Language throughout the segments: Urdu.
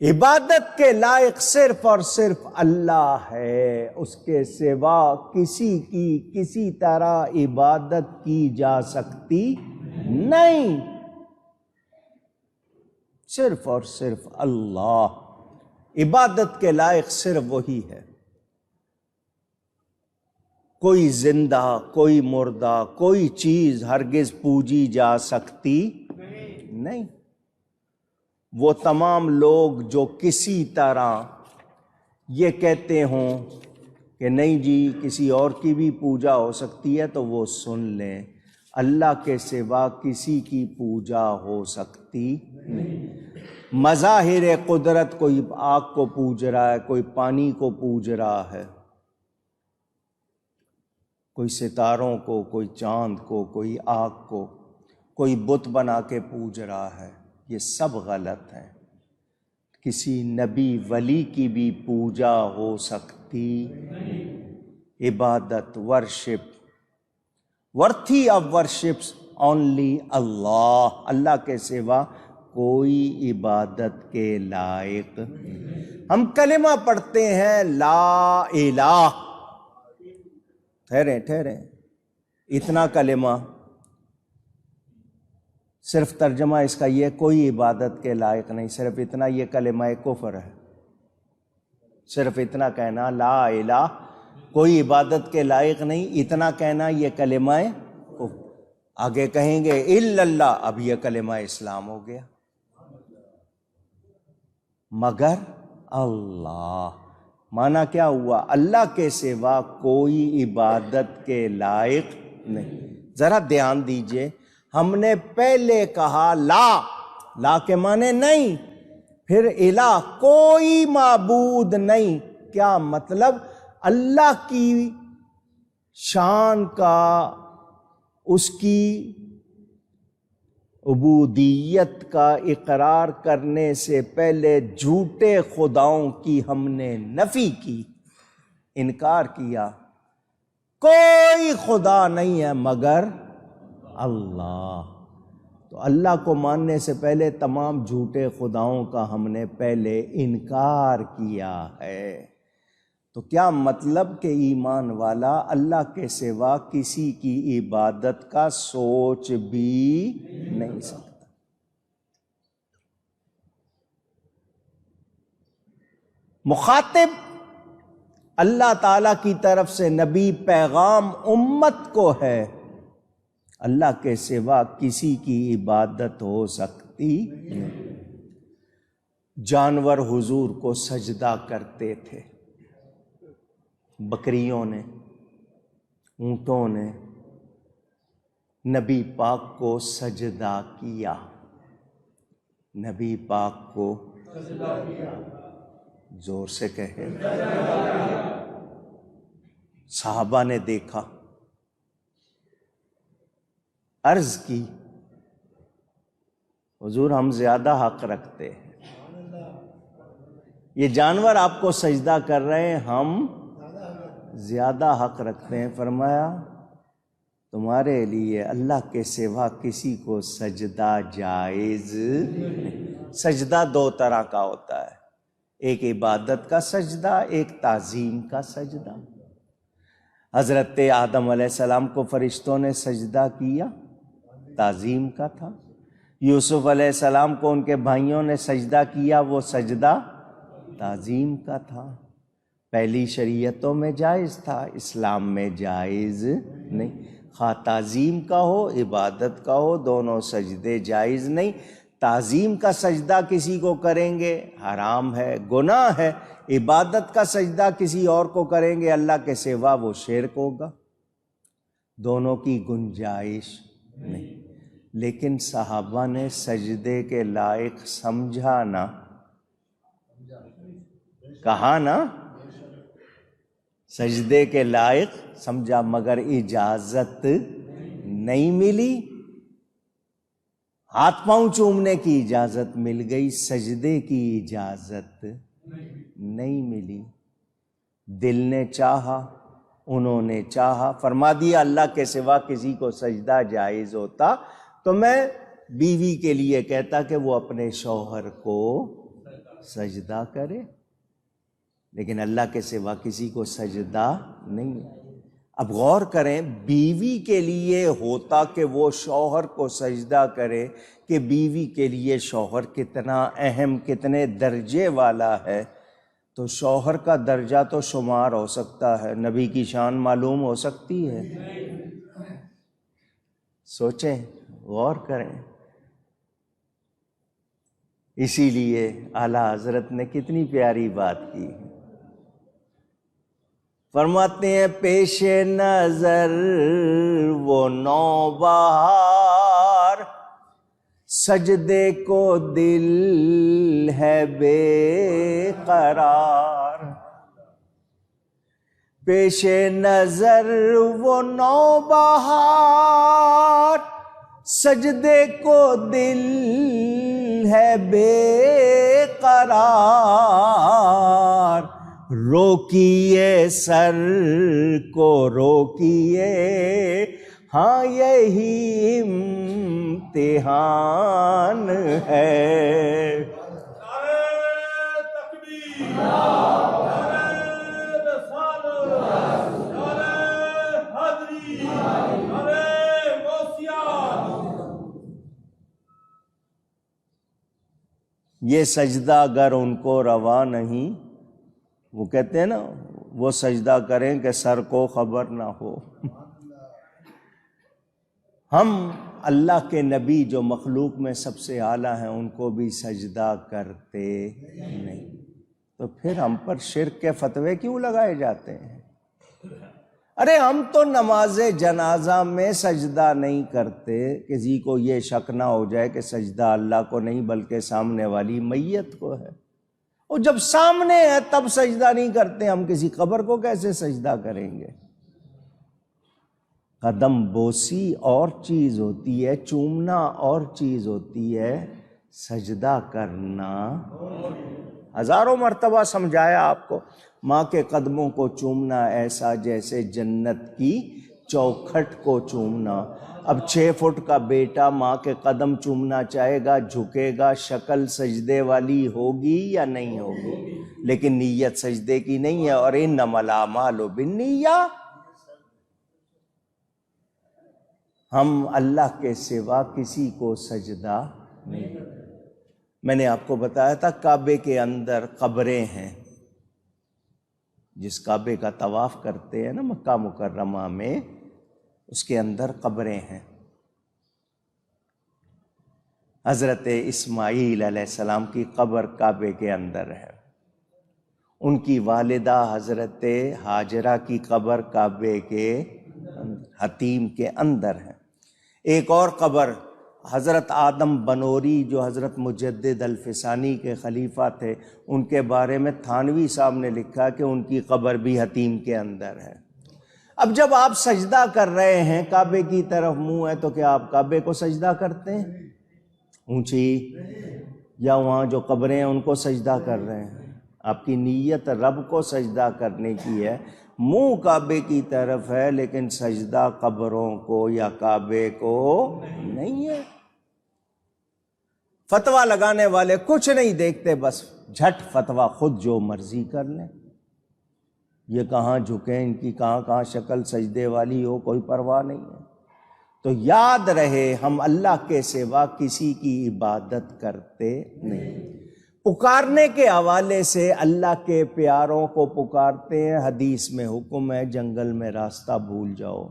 عبادت کے لائق صرف اور صرف اللہ ہے، اس کے سوا کسی کی کسی طرح عبادت کی جا سکتی نہیں، صرف اور صرف اللہ، عبادت کے لائق صرف وہی ہے۔ کوئی زندہ، کوئی مردہ، کوئی چیز ہرگز پوجی جا سکتی نہیں۔ وہ تمام لوگ جو کسی طرح یہ کہتے ہوں کہ نہیں جی کسی اور کی بھی پوجا ہو سکتی ہے، تو وہ سن لیں، اللہ کے سوا کسی کی پوجا ہو سکتی نہیں۔ مظاہر قدرت، کوئی آگ کو پوج رہا ہے، کوئی پانی کو پوج رہا ہے، کوئی ستاروں کو، کوئی چاند کو، کوئی آگ کو، کوئی بت بنا کے پوج رہا ہے، یہ سب غلط ہے۔ کسی نبی ولی کی بھی پوجا ہو سکتی، عبادت، ورشپ، ورتھی آف ورشپس اونلی اللہ، اللہ کے سوا کوئی عبادت کے لائق۔ ہم کلمہ پڑھتے ہیں لا الہ، ٹھہریں اتنا کلمہ، صرف ترجمہ اس کا یہ کوئی عبادت کے لائق نہیں، صرف اتنا یہ کلمہ کفر ہے، صرف اتنا کہنا لا الہ کوئی عبادت کے لائق نہیں، اتنا کہنا یہ کلمہ کفر۔ آگے کہیں گے الا اللہ، اب یہ کلمہ اسلام ہو گیا، مگر اللہ، معنی کیا ہوا؟ اللہ کے سوا کوئی عبادت کے لائق نہیں۔ ذرا دھیان دیجئے، ہم نے پہلے کہا لا کے معنی نہیں، پھر الہ کوئی معبود نہیں، کیا مطلب؟ اللہ کی شان کا، اس کی عبودیت کا اقرار کرنے سے پہلے جھوٹے خداؤں کی ہم نے نفی کی، انکار کیا، کوئی خدا نہیں ہے مگر اللہ۔ تو اللہ کو ماننے سے پہلے تمام جھوٹے خداؤں کا ہم نے پہلے انکار کیا ہے۔ تو کیا مطلب کہ ایمان والا اللہ کے سوا کسی کی عبادت کا سوچ بھی نہیں سکتا۔ مخاطب اللہ تعالیٰ کی طرف سے نبی، پیغام امت کو ہے، اللہ کے سوا کسی کی عبادت ہو سکتی نہیں۔ جانور حضور کو سجدہ کرتے تھے، بکریوں نے، اونٹوں نے نبی پاک کو سجدہ کیا، نبی پاک کو سجدہ کیا، زور سے کہے، صحابہ نے دیکھا، عرض کی حضور ہم زیادہ حق رکھتے ہیں، یہ جانور آپ کو سجدہ کر رہے ہیں، ہم زیادہ حق رکھتے ہیں۔ فرمایا تمہارے لیے اللہ کے سوا کسی کو سجدہ جائز نہیں۔ سجدہ دو طرح کا ہوتا ہے، ایک عبادت کا سجدہ، ایک تعظیم کا سجدہ۔ حضرت آدم علیہ السلام کو فرشتوں نے سجدہ کیا، تعظیم کا تھا۔ یوسف علیہ السلام کو ان کے بھائیوں نے سجدہ کیا، وہ سجدہ تعظیم کا تھا۔ پہلی شریعتوں میں جائز تھا، اسلام میں جائز نہیں۔ خواہ تعظیم کا ہو، عبادت کا ہو، دونوں سجدے جائز نہیں۔ تعظیم کا سجدہ کسی کو کریں گے حرام ہے، گناہ ہے۔ عبادت کا سجدہ کسی اور کو کریں گے اللہ کے سوا، وہ شرک ہوگا۔ دونوں کی گنجائش نہیں۔ لیکن صحابہ نے سجدے کے لائق سمجھا نا، کہا نا، سجدے کے لائق سمجھا، مگر اجازت نہیں ملی۔ ہاتھ پاؤں چومنے کی اجازت مل گئی، سجدے کی اجازت نہیں ملی۔ دل نے چاہا، انہوں نے چاہا، فرما دیا اللہ کے سوا کسی کو سجدہ جائز ہوتا تو میں بیوی کے لیے کہتا کہ وہ اپنے شوہر کو سجدہ کرے، لیکن اللہ کے سوا کسی کو سجدہ نہیں ہے۔ اب غور کریں، بیوی کے لیے ہوتا کہ وہ شوہر کو سجدہ کرے کہ بیوی کے لیے شوہر کتنا اہم، کتنے درجے والا ہے، تو شوہر کا درجہ تو شمار ہو سکتا ہے، نبی کی شان معلوم ہو سکتی ہے؟ سوچیں، غور کریں۔ اسی لیے اعلیٰ حضرت نے کتنی پیاری بات کی، فرماتے ہیں پیش نظر وہ نوبہار، سجدے کو دل ہے بے قرار۔ پیش نظر وہ نوبہار، سجدے کو دل ہے بے قرار۔ روکیے سر کو روکیے، ہاں یہی امتحان ہے۔ یہ سجدہ اگر ان کو روا نہیں، وہ کہتے ہیں نا وہ سجدہ کریں کہ سر کو خبر نہ ہو۔ ہم اللہ کے نبی جو مخلوق میں سب سے اعلیٰ ہیں ان کو بھی سجدہ کرتے نہیں، تو پھر ہم پر شرک کے فتوے کیوں لگائے جاتے ہیں؟ ارے ہم تو نماز جنازہ میں سجدہ نہیں کرتے، کسی کو یہ شک نہ ہو جائے کہ سجدہ اللہ کو نہیں بلکہ سامنے والی میت کو ہے، اور جب سامنے ہے تب سجدہ نہیں کرتے، ہم کسی قبر کو کیسے سجدہ کریں گے؟ قدم بوسی اور چیز ہوتی ہے، چومنا اور چیز ہوتی ہے، سجدہ کرنا۔ ہزاروں مرتبہ سمجھایا آپ کو، ماں کے قدموں کو چومنا ایسا جیسے جنت کی چوکھٹ کو چومنا۔ اب 6 فٹ کا بیٹا ماں کے قدم چومنا چاہے گا، جھکے گا، شکل سجدے والی ہوگی یا نہیں ہوگی؟ لیکن نیت سجدے کی نہیں ہے، اور انما الاعمال بالنیات۔ ہم اللہ کے سوا کسی کو سجدہ نہیں۔ میں نے آپ کو بتایا تھا کعبے کے اندر قبریں ہیں، جس کعبے کا طواف کرتے ہیں نا مکہ مکرمہ میں، اس کے اندر قبریں ہیں۔ حضرت اسماعیل علیہ السلام کی قبر کعبے کے اندر ہے، ان کی والدہ حضرت ہاجرہ کی قبر کعبے کے حتیم کے اندر ہے۔ ایک اور قبر حضرت آدم بنوری جو حضرت مجدد الفسانی کے خلیفہ تھے، ان کے بارے میں تھانوی صاحب نے لکھا کہ ان کی قبر بھی حتیم کے اندر ہے۔ اب جب آپ سجدہ کر رہے ہیں، کعبے کی طرف منہ ہے، تو کیا آپ کعبے کو سجدہ کرتے ہیں اونچی، یا وہاں جو قبریں ہیں ان کو سجدہ کر رہے ہیں؟ آپ کی نیت رب کو سجدہ کرنے کی ہے، منہ کعبے کی طرف ہے، لیکن سجدہ قبروں کو یا کعبے کو نہیں ہے۔ فتویٰ لگانے والے کچھ نہیں دیکھتے، بس جھٹ فتویٰ خود جو مرضی کر لیں، یہ کہاں جھکیں، ان کی کہاں شکل سجدے والی ہو، کوئی پرواہ نہیں ہے۔ تو یاد رہے ہم اللہ کے سوا کسی کی عبادت کرتے نہیں۔ پکارنے کے حوالے سے اللہ کے پیاروں کو پکارتے ہیں، حدیث میں حکم ہے جنگل میں راستہ بھول جاؤ،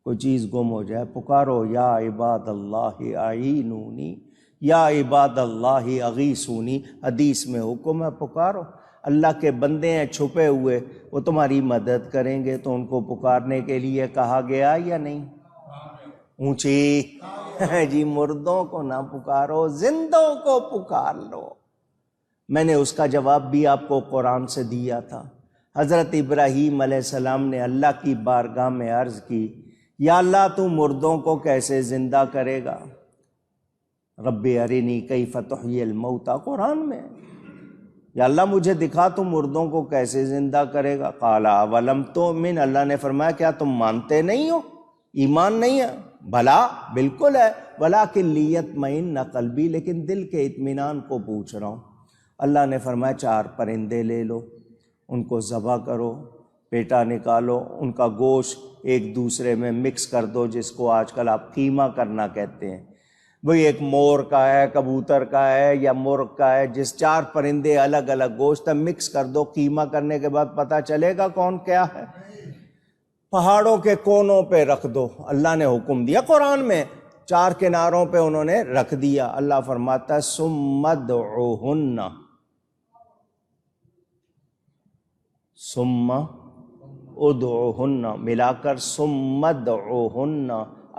کوئی چیز گم ہو جائے، پکارو یا عباد اللہ اعینونی، یا عباد اللہ اغیثونی، حدیث میں حکم ہے پکارو۔ اللہ کے بندے ہیں چھپے ہوئے، وہ تمہاری مدد کریں گے، تو ان کو پکارنے کے لیے کہا گیا یا نہیں؟ اونچی جی، مردوں کو نہ پکارو، زندوں کو پکار لو۔ میں نے اس کا جواب بھی آپ کو قرآن سے دیا تھا۔ حضرت ابراہیم علیہ السلام نے اللہ کی بارگاہ میں عرض کی، یا اللہ تو مردوں کو کیسے زندہ کرے گا؟ رب ارنی کیف تحیی الموتى، قرآن میں، یا اللہ مجھے دکھا تو مردوں کو کیسے زندہ کرے گا؟ قال اولم تؤمن، اللہ نے فرمایا کیا تم مانتے نہیں ہو، ایمان نہیں ہے؟ بھلا بالکل ہے، ولکن لیطمئن قلبی، لیکن دل کے اطمینان کو پوچھ رہا ہوں۔ اللہ نے فرمایا 4 پرندے لے لو، ان کو ذبح کرو، پیٹا نکالو، ان کا گوشت ایک دوسرے میں مکس کر دو، جس کو آج کل آپ قیمہ کرنا کہتے ہیں۔ وہی ایک مور کا ہے، کبوتر کا ہے یا مرغ کا ہے، جس 4 پرندے الگ الگ گوشت مکس کر دو، قیمہ کرنے کے بعد پتہ چلے گا کون کیا ہے۔ پہاڑوں کے کونوں پہ رکھ دو، اللہ نے حکم دیا قرآن میں، 4 کناروں پہ انہوں نے رکھ دیا۔ اللہ فرماتا ہے ثم ادعوہن، ثم ادعوہن ملا کر ثم ادعوہن،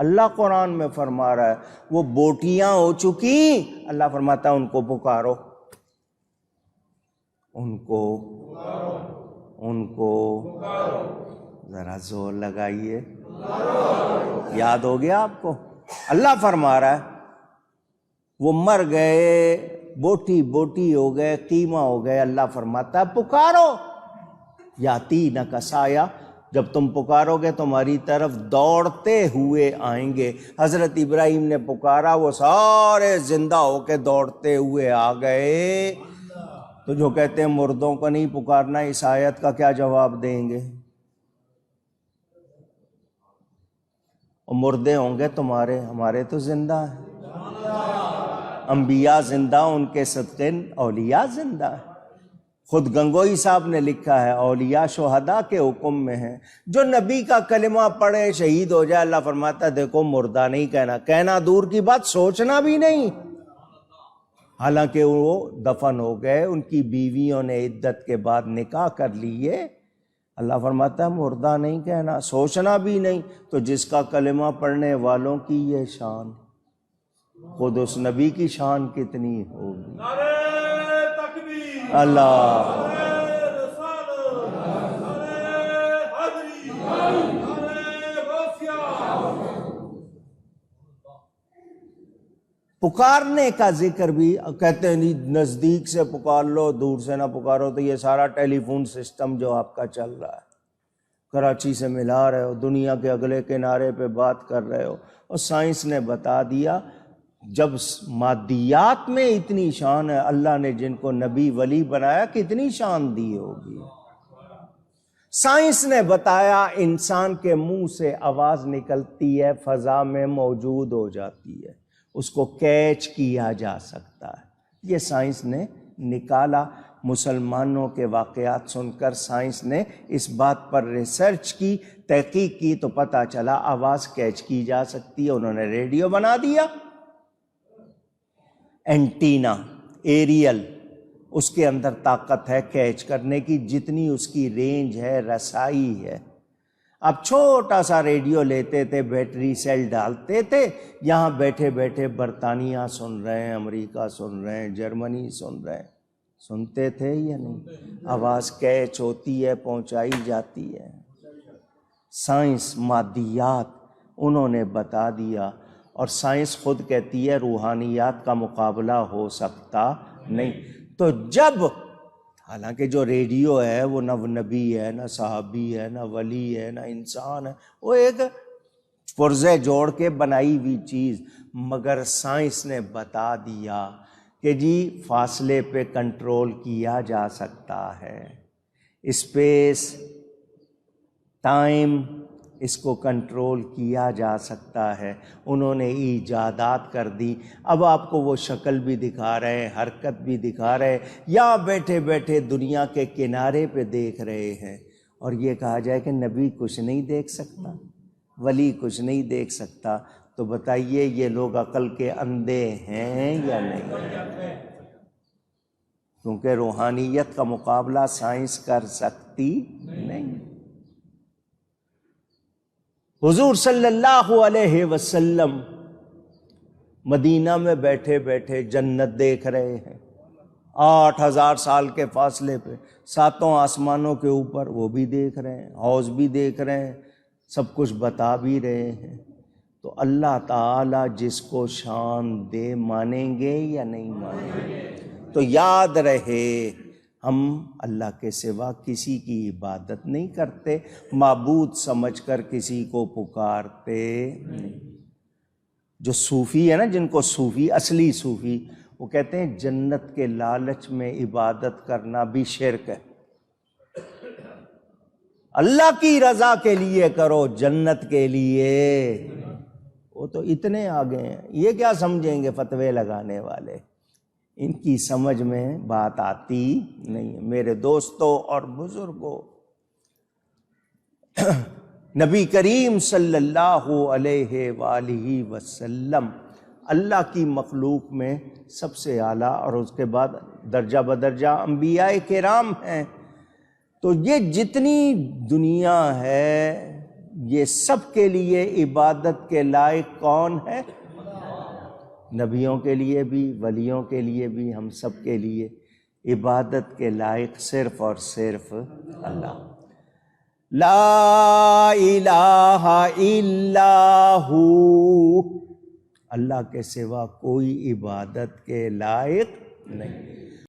اللہ قرآن میں فرما رہا ہے وہ بوٹیاں ہو چکی، اللہ فرماتا ہے ان کو پکارو، ان کو ذرا زور لگائیے، یاد ہو گیا آپ کو؟ اللہ فرما رہا ہے وہ مر گئے، بوٹی بوٹی ہو گئے، قیمہ ہو گئے، اللہ فرماتا ہے پکارو، یاتینک سایہ، جب تم پکارو گے تمہاری طرف دوڑتے ہوئے آئیں گے۔ حضرت ابراہیم نے پکارا، وہ سارے زندہ ہو کے دوڑتے ہوئے آ گئے۔ تو جو کہتے ہیں مردوں کو نہیں پکارنا، اس آیت کا کیا جواب دیں گے؟ اور مردے ہوں گے تمہارے، ہمارے تو زندہ ہیں، انبیاء زندہ، ان کے صدقے اولیاء زندہ ہیں۔ خود گنگوئی صاحب نے لکھا ہے اولیاء شہداء کے حکم میں ہیں، جو نبی کا کلمہ پڑھے شہید ہو جائے، اللہ فرماتا ہے دیکھو مردہ نہیں کہنا دور کی بات، سوچنا بھی نہیں۔ حالانکہ وہ دفن ہو گئے، ان کی بیویوں نے عدت کے بعد نکاح کر لیے، اللہ فرماتا ہے مردہ نہیں کہنا، سوچنا بھی نہیں۔ تو جس کا کلمہ پڑھنے والوں کی یہ شان، خود اس نبی کی شان کتنی ہوگی؟ اللہ پکارنے کا ذکر بھی کہتے ہیں نہیں، نزدیک سے پکار لو، دور سے نہ پکارو۔ تو یہ سارا ٹیلی فون سسٹم جو آپ کا چل رہا ہے، کراچی سے ملا رہے ہو، دنیا کے اگلے کنارے پہ بات کر رہے ہو، اور سائنس نے بتا دیا جب مادیات میں اتنی شان ہے، اللہ نے جن کو نبی ولی بنایا کتنی شان دی ہوگی۔ سائنس نے بتایا انسان کے منہ سے آواز نکلتی ہے، فضا میں موجود ہو جاتی ہے، اس کو کیچ کیا جا سکتا ہے، یہ سائنس نے نکالا۔ مسلمانوں کے واقعات سن کر سائنس نے اس بات پر ریسرچ کی، تحقیق کی، تو پتہ چلا آواز کیچ کی جا سکتی ہے۔ انہوں نے ریڈیو بنا دیا، اینٹینا ایریل، اس کے اندر طاقت ہے کیچ کرنے کی، جتنی اس کی رینج ہے، رسائی ہے۔ اب چھوٹا سا ریڈیو لیتے تھے، بیٹری سیل ڈالتے تھے، یہاں بیٹھے بیٹھے برطانیہ سن رہے ہیں، امریکہ سن رہے ہیں، جرمنی سن رہے ہیں، سنتے تھے یا نہیں؟ آواز کیچ ہوتی ہے، پہنچائی جاتی ہے۔ سائنس مادیات انہوں نے بتا دیا، اور سائنس خود کہتی ہے روحانیات کا مقابلہ ہو سکتا نہیں۔ تو جب حالانکہ جو ریڈیو ہے وہ نہ نبی ہے، نہ صحابی ہے، نہ ولی ہے، نہ انسان ہے، وہ ایک پرزے جوڑ کے بنائی ہوئی چیز، مگر سائنس نے بتا دیا کہ جی فاصلے پہ کنٹرول کیا جا سکتا ہے، اسپیس ٹائم اس کو کنٹرول کیا جا سکتا ہے۔ انہوں نے ایجادات کر دی، اب آپ کو وہ شکل بھی دکھا رہے ہیں، حرکت بھی دکھا رہے ہیں، یا بیٹھے بیٹھے دنیا کے کنارے پہ دیکھ رہے ہیں، اور یہ کہا جائے کہ نبی کچھ نہیں دیکھ سکتا، ولی کچھ نہیں دیکھ سکتا، تو بتائیے یہ لوگ عقل کے اندھے ہیں یا نہیں؟ کیونکہ روحانیت کا مقابلہ سائنس کر سکتی نہیں۔ حضور صلی اللہ علیہ وسلم مدینہ میں بیٹھے بیٹھے جنت دیکھ رہے ہیں، 8000 سال کے فاصلے پہ، 7 آسمانوں کے اوپر، وہ بھی دیکھ رہے ہیں، حوض بھی دیکھ رہے ہیں، سب کچھ بتا بھی رہے ہیں۔ تو اللہ تعالیٰ جس کو شان دے مانیں گے یا نہیں مانیں گے؟ تو یاد رہے ہم اللہ کے سوا کسی کی عبادت نہیں کرتے، معبود سمجھ کر کسی کو پکارتے نہیں۔ جو صوفی ہے نا، جن کو صوفی، اصلی صوفی، وہ کہتے ہیں جنت کے لالچ میں عبادت کرنا بھی شرک ہے. اللہ کی رضا کے لیے کرو، جنت کے لیے. وہ تو اتنے آگے ہیں، یہ کیا سمجھیں گے فتوے لگانے والے، ان کی سمجھ میں بات آتی نہیں. میرے دوستوں اور بزرگوں، نبی کریم صلی اللہ علیہ وآلہ وسلم اللہ کی مخلوق میں سب سے اعلیٰ، اور اس کے بعد درجہ بدرجہ انبیاء کرام ہیں. تو یہ جتنی دنیا ہے یہ سب کے لیے عبادت کے لائق کون ہے؟ نبیوں کے لیے بھی، ولیوں کے لیے بھی، ہم سب کے لیے عبادت کے لائق صرف اور صرف اللہ. لا الہ الا ہو، اللہ کے سوا کوئی عبادت کے لائق نہیں.